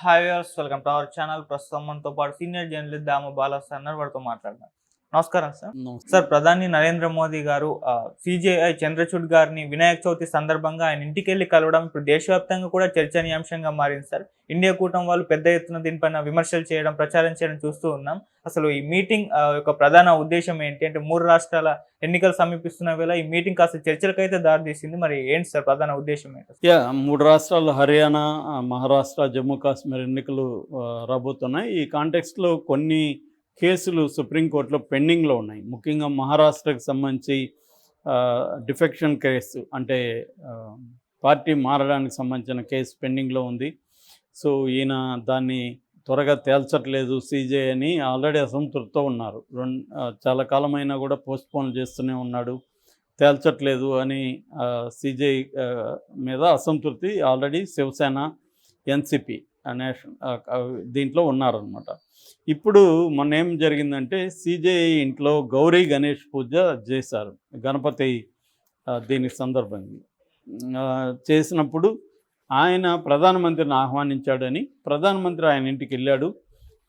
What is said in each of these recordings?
Hi viewers, welcome to our channel. ప్రస్తుతం మనతో పాటు సీనియర్ జర్నలిస్ట్ దామ బాలాస్ అన్నారు, వారితో మాట్లాడదాం. నమస్కారం సార్. నమస్తే. సార్, ప్రధాని నరేంద్ర మోదీ గారు సిజేఐ చంద్రచూడ్ గారిని వినాయక చవితి సందర్భంగా ఆయన ఇంటికి వెళ్ళి కలవడం ఇప్పుడు దేశవ్యాప్తంగా కూడా చర్చనీయాంశంగా మారింది సార్. ఇండియా కూటమి వాళ్ళు పెద్ద ఎత్తున దీనిపైన విమర్శలు చేయడం, ప్రచారం చేయడం చూస్తూ ఉన్నాం. అసలు ఈ మీటింగ్ యొక్క ప్రధాన ఉద్దేశం ఏంటి అంటే, 3 రాష్ట్రాల ఎన్నికలు సమీపిస్తున్న వేళ ఈ మీటింగ్ కాస్త చర్చలకైతే దారితీసింది. మరి ఏంటి సార్ ప్రధాన ఉద్దేశం ఏంటి? 3 రాష్ట్రాలు హర్యానా, మహారాష్ట్ర, జమ్మూ కాశ్మీర్ ఎన్నికలు రాబోతున్నాయి. ఈ కాంటెక్స్ట్లో కొన్ని కేసులు సుప్రీంకోర్టులో పెండింగ్లో ఉన్నాయి. ముఖ్యంగా మహారాష్ట్రకు సంబంధించి డిఫెక్షన్ కేసు, అంటే పార్టీ మారడానికి సంబంధించిన కేసు పెండింగ్లో ఉంది. సో ఈయన దాన్ని త్వరగా తేల్చట్లేదు సిజే అని ఆల్రెడీ అసంతృప్తితో ఉన్నారు. చాలా కాలమైనా కూడా పోస్ట్పోన్ చేస్తూనే ఉన్నాడు, తేల్చట్లేదు అని సిజే మీద అసంతృప్తి ఆల్రెడీ శివసేన, ఎన్సిపి దీంట్లో ఉన్నారనమాట. ఇప్పుడు మొన్న ఏం జరిగిందంటే, సిజేఐ ఇంట్లో గౌరీ గణేష్ పూజ చేశారు, గణపతి దీనికి సందర్భంగా చేసినప్పుడు ఆయన ప్రధానమంత్రిని ఆహ్వానించాడని ప్రధానమంత్రి ఆయన ఇంటికి వెళ్ళాడు.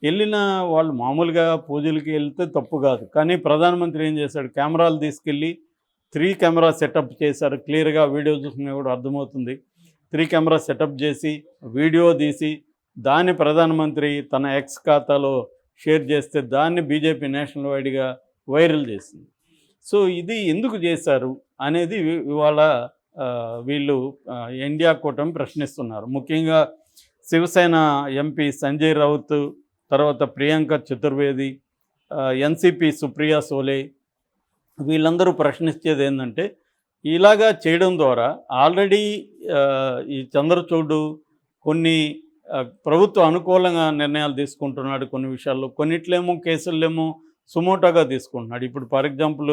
వెళ్ళిన వాళ్ళు మామూలుగా పూజలకి వెళ్తే తప్పు కాదు, కానీ ప్రధానమంత్రి ఏం చేశాడు, కెమెరాలు తీసుకెళ్ళి 3 కెమెరా సెటప్ చేశారు. క్లియర్గా వీడియో చూసినా కూడా అర్థమవుతుంది. 3 కెమెరా సెటప్ చేసి వీడియో తీసి దాన్ని ప్రధానమంత్రి తన ఎక్స్ ఖాతాలో షేర్ చేస్తే దాన్ని బీజేపీ నేషనల్ వైడ్గా వైరల్ చేసింది. సో ఇది ఎందుకు చేశారు అనేది ఇవాళ వీళ్ళు ఇండియా కూటమి ప్రశ్నిస్తున్నారు. ముఖ్యంగా శివసేన ఎంపీ సంజయ్ రౌత్, తర్వాత ప్రియాంక చతుర్వేది, ఎన్సిపి సుప్రియా సోలే, వీళ్ళందరూ ప్రశ్నించేది ఏంటంటే, ఇలాగా చేయడం ద్వారా ఆల్రెడీ ఈ చంద్రచూడ్ కొన్ని ప్రభుత్వ అనుకూలంగా నిర్ణయాలు తీసుకుంటున్నాడు కొన్ని విషయాల్లో, కొన్నిట్లేమో కేసులేమో సుమోటోగా తీసుకుంటున్నాడు. ఇప్పుడు ఫర్ ఎగ్జాంపుల్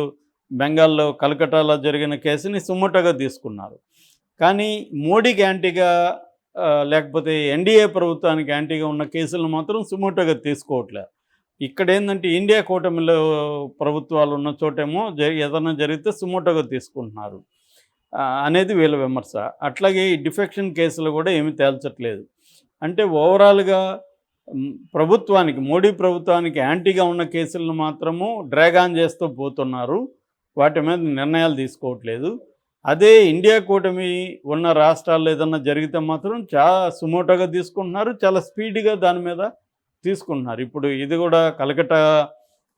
బెంగాల్లో కలకటాలో జరిగిన కేసుని సుమోటోగా తీసుకున్నారు. కానీ మోడీకి యాంటీగా లేకపోతే ఎన్డీఏ ప్రభుత్వానికి యాంటీగా ఉన్న కేసులను మాత్రం సుమోటోగా తీసుకోవట్లేదు. ఇక్కడ ఏంటంటే, ఇండియా కూటమిలో ప్రభుత్వాలు ఉన్న చోటేమో ఏదైనా జరిగితే సుమోటోగా తీసుకుంటున్నారు అనేది వీళ్ళ విమర్శ. అట్లాగే ఈ డిఫెక్షన్ కేసులు కూడా ఏమీ తేల్చట్లేదు. అంటే ఓవరాల్గా ప్రభుత్వానికి, మోడీ ప్రభుత్వానికి యాంటీగా ఉన్న కేసులను మాత్రము డ్రాగ్ ఆన్ చేస్తూ పోతున్నారు, వాటి మీద నిర్ణయాలు తీసుకోవట్లేదు. అదే ఇండియా కూటమి ఉన్న రాష్ట్రాల్లో ఏదన్నా జరిగితే మాత్రం చాలా సుమోటోగా తీసుకుంటున్నారు, చాలా స్పీడ్గా దాని మీద తీసుకుంటున్నారు. ఇప్పుడు ఇది కూడా కలకట్టా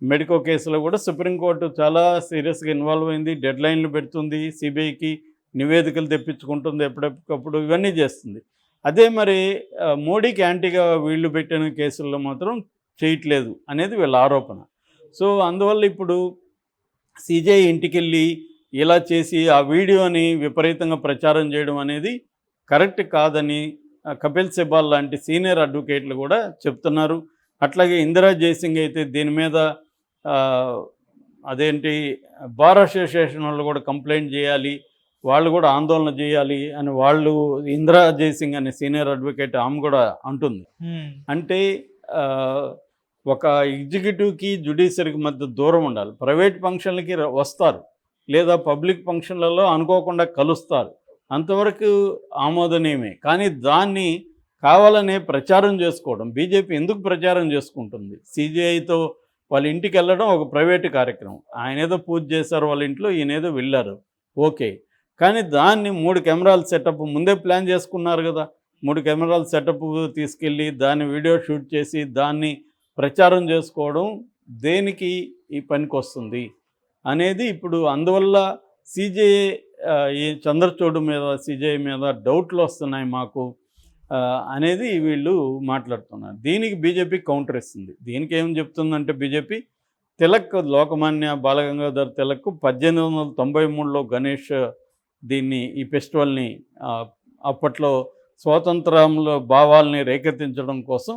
మెడికో కేసులో కూడా సుప్రీంకోర్టు చాలా సీరియస్గా ఇన్వాల్వ్ అయింది, డెడ్ లైన్లు పెడుతుంది, సిబిఐకి నివేదికలు తెప్పించుకుంటుంది, ఎప్పటికప్పుడు ఇవన్నీ చేస్తుంది. అదే మరి మోడీకి యాంటీగా వీళ్ళు పెట్టిన కేసుల్లో మాత్రం చేయట్లేదు అనేది వీళ్ళ ఆరోపణ. సో అందువల్ల ఇప్పుడు సిజేఐ ఇంటికెళ్ళి ఇలా చేసి ఆ వీడియోని విపరీతంగా ప్రచారం చేయడం అనేది కరెక్ట్ కాదని కపిల్ సిబాల్ లాంటి సీనియర్ అడ్వకేట్లు కూడా చెప్తున్నారు. అట్లాగే ఇందిరా జైసింగ్ అయితే దీని మీద అదేంటి బార్ అసోసియేషన్ వాళ్ళు కూడా కంప్లైంట్ చేయాలి, వాళ్ళు కూడా ఆందోళన చేయాలి అని వాళ్ళు, ఇందిరా జైసింగ్ అనే సీనియర్ అడ్వకేట్ ఆమె కూడా అంటుంది. అంటే ఒక ఎగ్జిక్యూటివ్కి జ్యుడిషియరీకి మధ్య దూరం ఉండాలి. ప్రైవేట్ ఫంక్షన్లకి వస్తారు, లేదా పబ్లిక్ ఫంక్షన్లలో అనుకోకుండా కలుస్తారు, అంతవరకు ఆమోదనీయమే. కానీ దాన్ని కావాలనే ప్రచారం చేసుకోవడం, బీజేపీ ఎందుకు ప్రచారం చేసుకుంటుంది? సిజేఐతో వాళ్ళ ఇంటికి వెళ్ళడం ఒక ప్రైవేటు కార్యక్రమం. ఆయన ఏదో పూజ చేశారు వాళ్ళ ఇంట్లో, ఈయనేదో వెళ్ళారు, ఓకే. కానీ దాన్ని 3 కెమెరాల సెటప్ ముందే ప్లాన్ చేసుకున్నారు కదా. 3 కెమెరాల సెటప్ తీసుకెళ్ళి దాన్ని వీడియో షూట్ చేసి దాన్ని ప్రచారం చేసుకోవడం దేనికి ఈ పనికి వస్తుంది అనేది ఇప్పుడు. అందువల్ల సిజేఐ ఈ చంద్రచూడ్ మీద, సిజేఐ మీద డౌట్లు వస్తున్నాయి మాకు అనేది వీళ్ళు మాట్లాడుతున్నారు. దీనికి బీజేపీ కౌంటర్ ఇస్తుంది. దీనికి ఏం చెప్తుందంటే, బీజేపీ తిలక్, లోకమాన్య బాలగంగాధర్ తిలక్ 1893లో గణేష్ ఈ ఫెస్టివల్ని అప్పట్లో స్వాతంత్రంలో భావాల్ని రేకెత్తించడం కోసం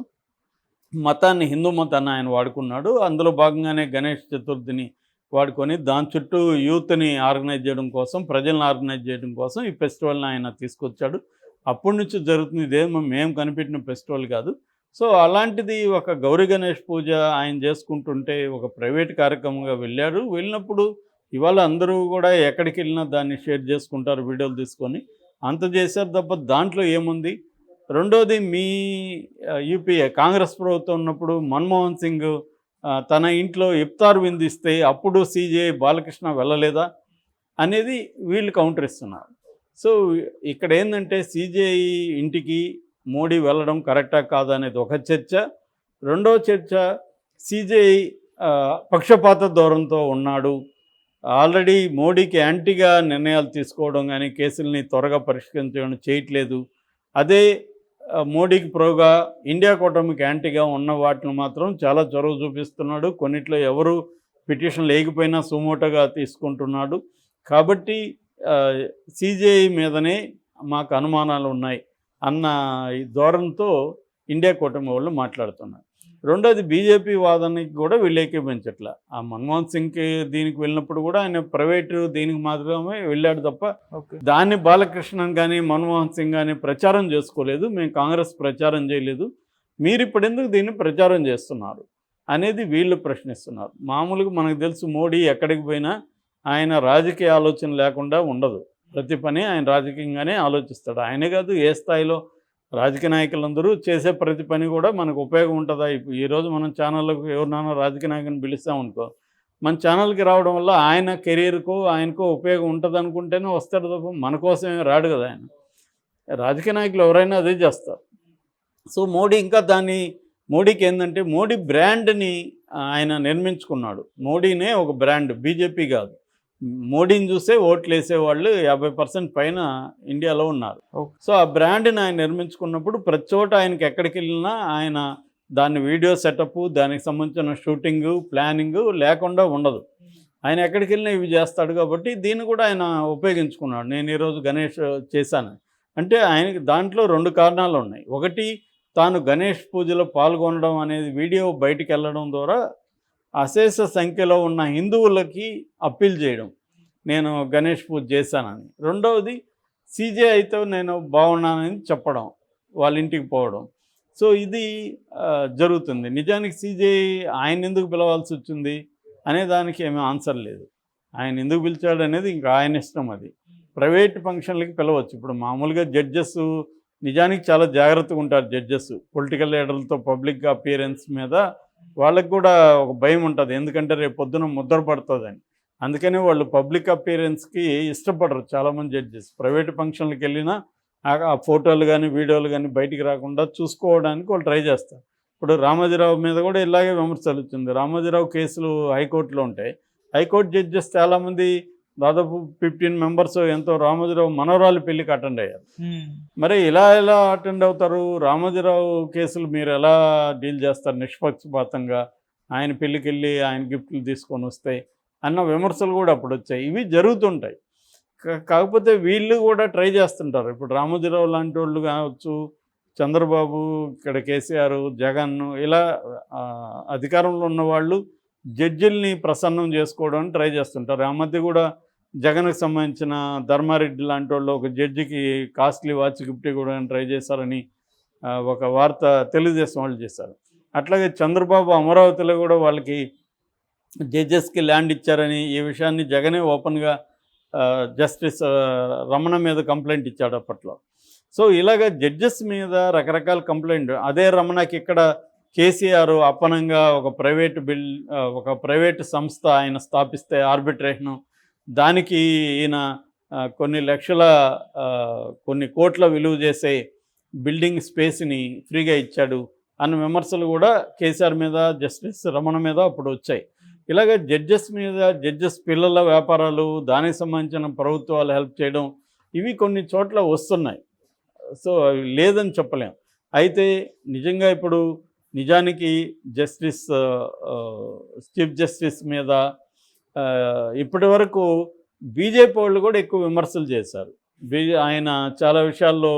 మతాన్ని, హిందూ మతాన్ని ఆయన వాడుకున్నాడు. అందులో భాగంగానే గణేష్ చతుర్థిని వాడుకొని దాని చుట్టూ యూత్ని ఆర్గనైజ్ చేయడం కోసం, ప్రజలను ఆర్గనైజ్ చేయడం కోసం ఈ ఫెస్టివల్ని ఆయన తీసుకొచ్చాడు. అప్పటి నుంచి జరుగుతుంది, ఇదేమో మేము కనిపెట్టిన ఫెస్టివల్ కాదు. సో అలాంటిది ఒక గౌరీ గణేష్ పూజ ఆయన చేసుకుంటుంటే ఒక ప్రైవేట్ కార్యక్రమంగా వెళ్ళినప్పుడు ఇవాళ అందరూ కూడా ఎక్కడికి వెళ్ళినా దాన్ని షేర్ చేసుకుంటారు, వీడియోలు తీసుకొని అంత చేశారు తప్ప దాంట్లో ఏముంది? రెండోది మీ యూపీఏ కాంగ్రెస్ ప్రభుత్వం ఉన్నప్పుడు మన్మోహన్ సింగ్ తన ఇంట్లో ఇఫ్తార్ విందిస్తే అప్పుడు సిజేఐ బాలకృష్ణ వెళ్ళలేదా అనేది వీళ్ళు కౌంటర్ ఇస్తున్నారు. సో ఇక్కడ ఏంటంటే సిజేఐ ఇంటికి మోడీ వెళ్ళడం కరెక్టా కాదా అనేది ఒక చర్చ. రెండవ చర్చ, సిజేఐ పక్షపాత ధోరణితో ఉన్నాడు, ఆల్రెడీ మోడీకి యాంటీగా నిర్ణయాలు తీసుకోవడం కానీ కేసుల్ని త్వరగా పరిష్కరించడం చేయట్లేదు. అదే మోడీకి ప్రోగా ఇండియా కూటమికి యాంటీగా ఉన్న వాటిని మాత్రం చాలా చొరవ చూపిస్తున్నాడు. కొన్నిట్లో ఎవరు పిటిషన్ లేకపోయినా సుమోటోగా తీసుకుంటున్నాడు. కాబట్టి సిజేఐ మీదనే మాకు అనుమానాలు ఉన్నాయి అన్న ఈ ధోరణితో ఇండియా కూటమి వాళ్ళు మాట్లాడుతున్నారు. రెండోది, బీజేపీ వాదనకి కూడా వీళ్ళు ఏకీభవించట్ల. ఆ మన్మోహన్ సింగ్కి దీనికి వెళ్ళినప్పుడు కూడా ఆయన ప్రైవేటు దీనికి మాత్రమే వెళ్ళాడు తప్ప దాన్ని బాలకృష్ణన్ కానీ మన్మోహన్ సింగ్ కానీ ప్రచారం చేసుకోలేదు. మేము కాంగ్రెస్ ప్రచారం చేయలేదు, మీరు ఇప్పుడు ఎందుకు దీన్ని ప్రచారం చేస్తున్నారు అనేది వీళ్ళు ప్రశ్నిస్తున్నారు. మామూలుగా మనకు తెలుసు, మోడీ ఎక్కడికి పోయినా ఆయన రాజకీయ ఆలోచన లేకుండా ఉండదు. ప్రతి పని ఆయన రాజకీయంగానే ఆలోచిస్తాడు. ఆయనే కాదు, ఏ స్థాయిలో రాజకీయ నాయకులందరూ చేసే ప్రతి పని కూడా మనకు ఉపయోగం ఉంటుందా. ఈరోజు మనం ఛానళ్ళకు ఎవరినైనా రాజకీయ నాయకుని పిలుస్తామనుకో, మన ఛానల్కి రావడం వల్ల ఆయన కెరీర్కో ఆయనకో ఉపయోగం ఉంటుంది అనుకుంటేనే వస్తాడు తప్ప మన కోసమే రాడు కదా. ఆయన రాజకీయ నాయకులు ఎవరైనా అదే చేస్తారు. సో మోడీ ఇంకా మోడీకి ఏంటంటే మోడీ బ్రాండ్ని ఆయన నిర్మించుకున్నాడు. మోడీనే ఒక బ్రాండ్, బీజేపీ కాదు. మోడీని చూసే ఓట్లు వేసేవాళ్ళు 50% పైన ఇండియాలో ఉన్నారు. సో ఆ బ్రాండ్ని ఆయన నిర్మించుకున్నప్పుడు ప్రతి చోట ఆయనకి ఎక్కడికి వెళ్ళినా ఆయన దాన్ని వీడియో సెటప్, దానికి సంబంధించిన షూటింగు ప్లానింగు లేకుండా ఉండదు. ఆయన ఎక్కడికి వెళ్ళినా ఇవి చేస్తాడు. కాబట్టి దీన్ని కూడా ఆయన ఉపయోగించుకున్నాడు. నేను ఈరోజు గణేష్ చేశాను అంటే ఆయనకి దాంట్లో 2 కారణాలు ఉన్నాయి. ఒకటి, తాను గణేష్ పూజలో పాల్గొనడం అనేది వీడియో బయటికి వెళ్ళడం ద్వారా అశేష సంఖ్యలో ఉన్న హిందువులకి అప్పీల్ చేయడం, నేను గణేష్ పూజ చేశానని. రెండవది, సిజేఐతో నేను బాగున్నానని చెప్పడం, వాళ్ళ ఇంటికి పోవడం. సో ఇది జరుగుతుంది. నిజానికి సిజేఐ ఆయన ఎందుకు పిలవాల్సి వచ్చింది అనే దానికి ఏమీ ఆన్సర్ లేదు. ఆయన ఎందుకు పిలిచాడు అనేది ఇంకా ఆయన ఇష్టం. అది ప్రైవేట్ ఫంక్షన్లకి పిలవచ్చు. ఇప్పుడు మామూలుగా జడ్జెస్ నిజానికి చాలా జాగ్రత్తగా ఉంటారు. జడ్జెస్ పొలిటికల్ లీడర్లతో పబ్లిక్ అపియరెన్స్ మీద వాళ్ళకి కూడా ఒక భయం ఉంటుంది. ఎందుకంటే రేపు పొద్దున ముద్ర పడుతుందని. అందుకని వాళ్ళు పబ్లిక్ అపియరెన్స్కి ఇష్టపడరు చాలామంది జడ్జెస్. ప్రైవేట్ ఫంక్షన్లకు వెళ్ళినా ఆ ఫోటోలు కానీ వీడియోలు కానీ బయటికి రాకుండా చూసుకోవడానికి వాళ్ళు ట్రై చేస్తారు. ఇప్పుడు రామోజీరావు మీద కూడా ఇలాగే విమర్శలు వచ్చింది. రామోజీరావు కేసులు హైకోర్టులో ఉంటాయి. హైకోర్టు జడ్జెస్ చాలామంది, దాదాపు 15 మెంబర్స్ ఎంతో రామోజీరావు మనవరాలు పెళ్ళికి అటెండ్ అయ్యారు. మరి ఎలా అటెండ్ అవుతారు? రామోజీరావు కేసులు మీరు ఎలా డీల్ చేస్తారు నిష్పక్షపాతంగా? ఆయన పెళ్ళికి వెళ్ళి ఆయన గిఫ్ట్లు తీసుకొని వస్తాయి అన్న విమర్శలు కూడా అప్పుడు వచ్చాయి. ఇవి జరుగుతుంటాయి. కాకపోతే వీళ్ళు కూడా ట్రై చేస్తుంటారు. ఇప్పుడు రామోజీరావు లాంటి వాళ్ళు కావచ్చు, చంద్రబాబు, ఇక్కడ కేసీఆర్, జగన్, ఇలా అధికారంలో ఉన్నవాళ్ళు జడ్జిల్ని ప్రసన్నం చేసుకోవడం ట్రై చేస్తుంటారు. ఆ మధ్య కూడా జగన్కి సంబంధించిన ధర్మారెడ్డి లాంటి వాళ్ళు ఒక జడ్జికి కాస్ట్లీ వాచ్ గిఫ్ట్ కూడా ట్రై చేశారని ఒక వార్త తెలుగుదేశం వాళ్ళు చేశారు. అట్లాగే చంద్రబాబు అమరావతిలో కూడా వాళ్ళకి జడ్జెస్కి ల్యాండ్ ఇచ్చారని ఈ విషయాన్ని జగనే ఓపెన్గా జస్టిస్ రమణ మీద కంప్లైంట్ ఇచ్చాడు అప్పట్లో. సో ఇలాగ జడ్జెస్ మీద రకరకాల కంప్లైంట్. అదే రమణకి ఇక్కడ కేసీఆర్ అప్పనంగా ఒక ప్రైవేటు సంస్థ ఆయన స్థాపిస్తే ఆర్బిట్రేషను, దానికి ఈయన కొన్ని లక్షల కొన్ని కోట్ల విలువ చేసే బిల్డింగ్ స్పేస్ని ఫ్రీగా ఇచ్చాడు అన్న విమర్శలు కూడా కేసీఆర్ మీద, జస్టిస్ రమణ మీద అప్పుడు వచ్చాయి. ఇలాగ జడ్జెస్ మీద, జడ్జెస్ పిల్లల వ్యాపారాలు, దానికి సంబంధించిన ప్రభుత్వాలు హెల్ప్ చేయడం, ఇవి కొన్ని చోట్ల వస్తున్నాయి. సో అవి లేదని చెప్పలేం. అయితే నిజంగా ఇప్పుడు నిజానికి చీఫ్ జస్టిస్ మీద ఇప్పటి వరకు బీజేపీ వాళ్ళు కూడా ఎక్కువ విమర్శలు చేశారు. ఆయన చాలా విషయాల్లో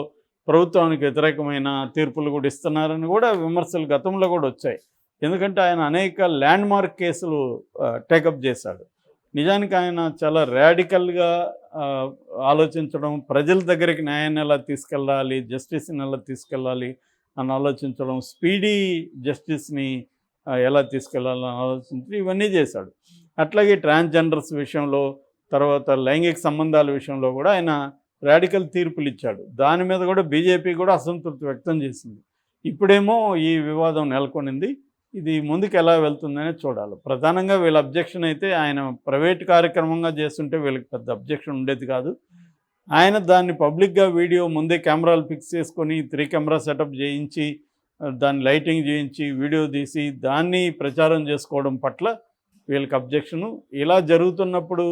ప్రభుత్వానికి వ్యతిరేకమైన తీర్పులు కూడా ఇస్తున్నారని కూడా విమర్శలు గతంలో కూడా వచ్చాయి. ఎందుకంటే ఆయన అనేక ల్యాండ్ మార్క్ కేసులు టేకప్ చేశాడు. నిజానికి ఆయన చాలా ర్యాడికల్గా ఆలోచించడం, ప్రజల దగ్గరికి న్యాయాన్ని ఎలా తీసుకెళ్ళాలి, జస్టిస్ని ఎలా తీసుకెళ్ళాలి అని ఆలోచించడం, స్పీడీ జస్టిస్ని ఎలా తీసుకెళ్ళాలని ఆలోచించి ఇవన్నీ చేశాడు. అట్లాగే ట్రాన్స్జెండర్స్ విషయంలో, తర్వాత లైంగిక సంబంధాల విషయంలో కూడా ఆయన రాడికల్ తీర్పులు ఇచ్చాడు. దాని మీద కూడా బీజేపీ కూడా అసంతృప్తి వ్యక్తం చేసింది. ఇప్పుడేమో ఈ వివాదం నెలకొనింది. ఇది ముందుకు ఎలా వెళ్తుందనే చూడాలి. ప్రధానంగా వీళ్ళ అబ్జెక్షన్ అయితే ఆయన ప్రైవేట్ కార్యక్రమంగా చేస్తుంటే వీళ్ళకి పెద్ద అబ్జెక్షన్ ఉండేది కాదు. ఆయన దాన్ని పబ్లిక్గా వీడియో ముందే కెమెరాలు ఫిక్స్ చేసుకొని 3 కెమెరా సెటప్ చేయించి దాన్ని లైటింగ్ చేయించి వీడియో తీసి దాన్ని ప్రచారం చేసుకోవడం పట్ల వీళ్ళకి అబ్జెక్షను. ఇలా జరుగుతున్నప్పుడు